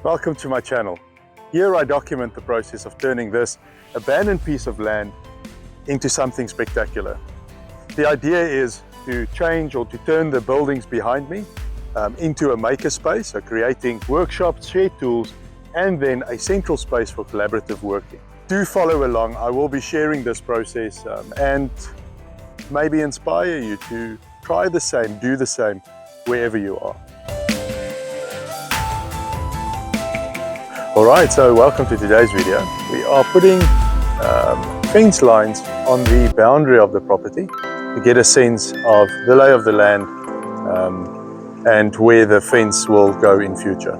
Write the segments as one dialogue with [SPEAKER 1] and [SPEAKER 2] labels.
[SPEAKER 1] Welcome to my channel. Here I document the process of turning this abandoned piece of land into something spectacular. The idea is to change or to turn the buildings behind me into a makerspace, so creating workshops, shared tools, and then a central space for collaborative working. Do follow along. I will be sharing this process and maybe inspire you to try the same, do the same wherever you are. Alright, so welcome to today's video. We are putting fence lines on the boundary of the property to get a sense of the lay of the land and where the fence will go in future.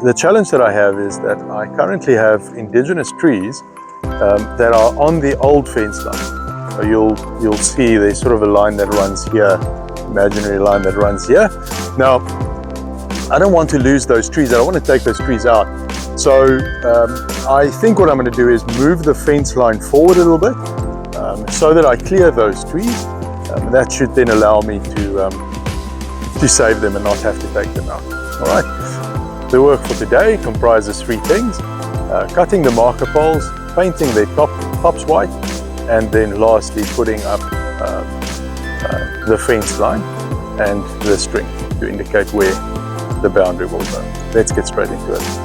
[SPEAKER 1] The challenge that I have is that I currently have indigenous trees that are on the old fence line. So you'll see there's sort of a line that runs here, imaginary line that runs here. Now, I don't want to lose those trees. I don't want to take those trees out. So I think what I'm going to do is move the fence line forward a little bit so that I clear those trees. That should then allow me to save them and not have to take them out. All right. The work for today comprises three things: cutting the marker poles, painting their tops white, and then lastly putting up the fence line and the string to indicate where the boundary will go. Let's get straight into it.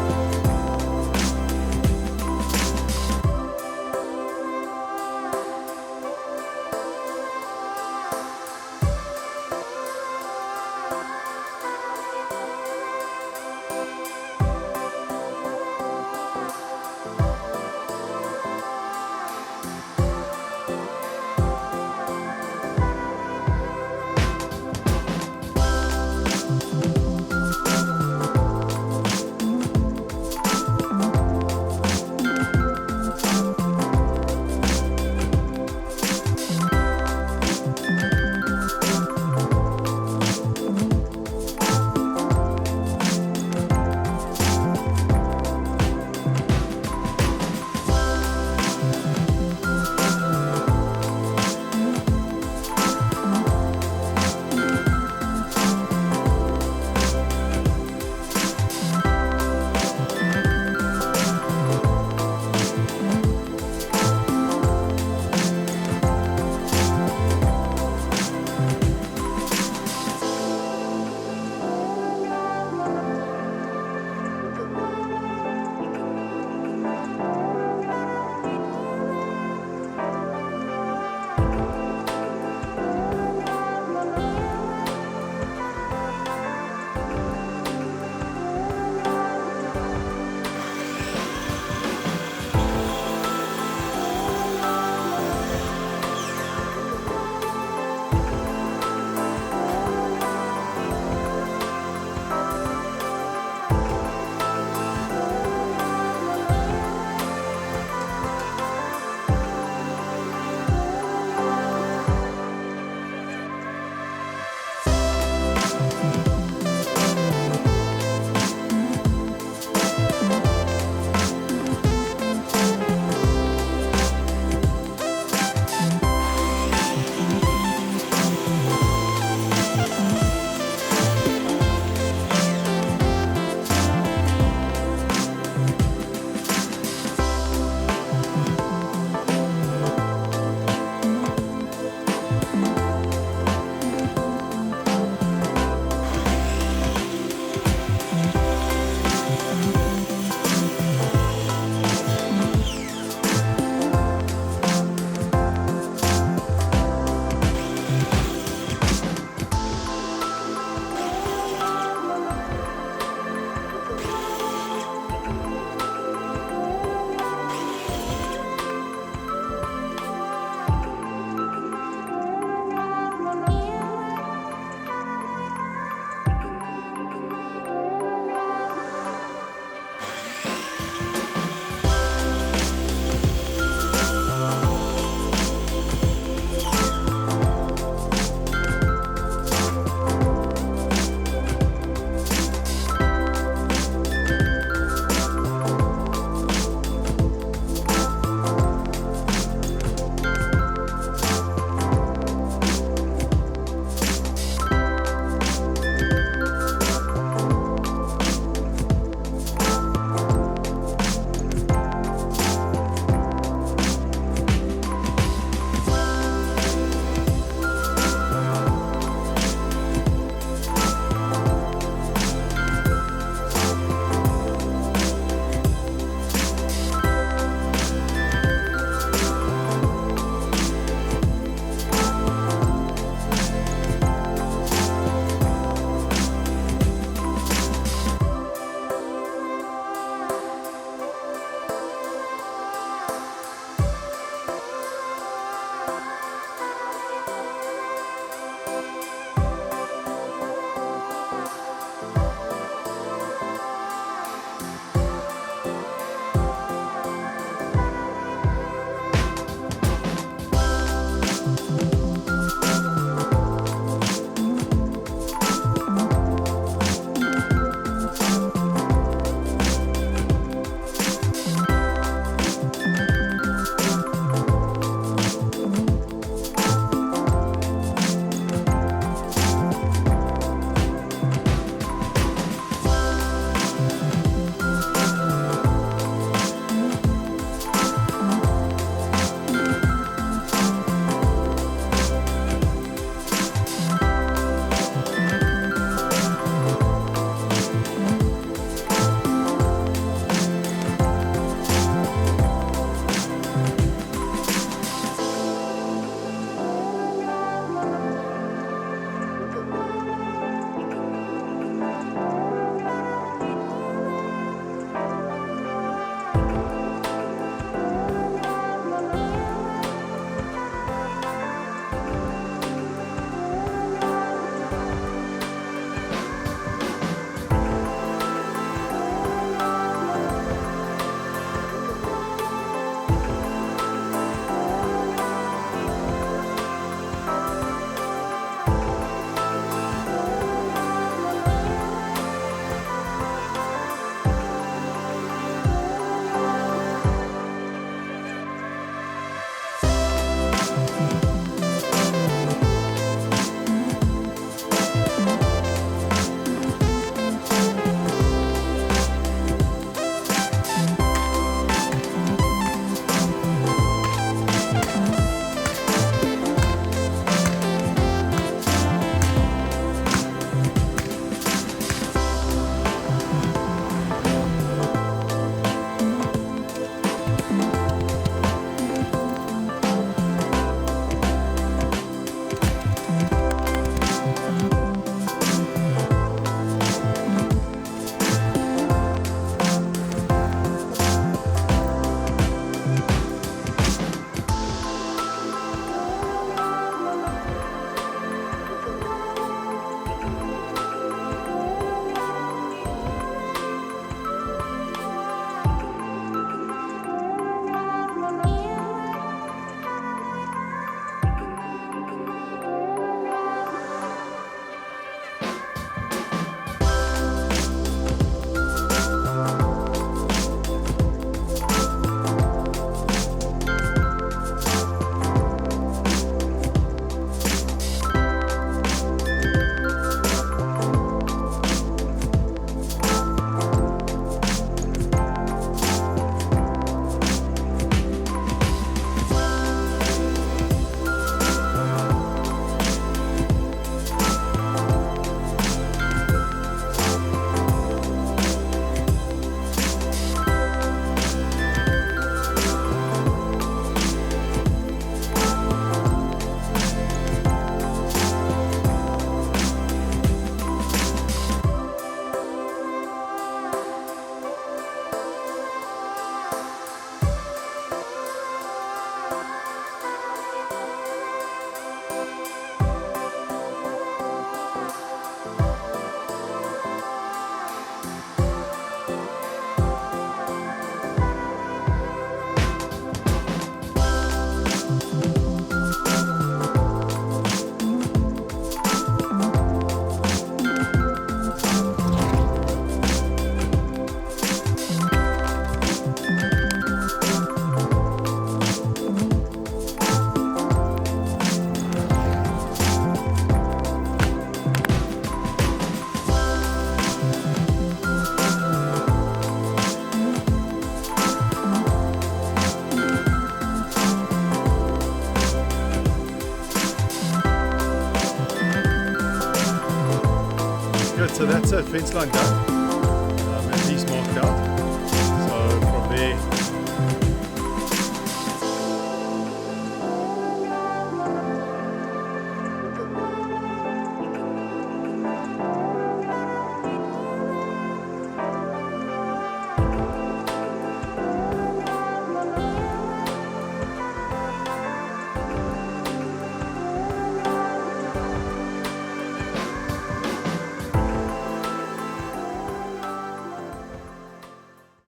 [SPEAKER 1] so that's it, fence line done, at least marked out. So from there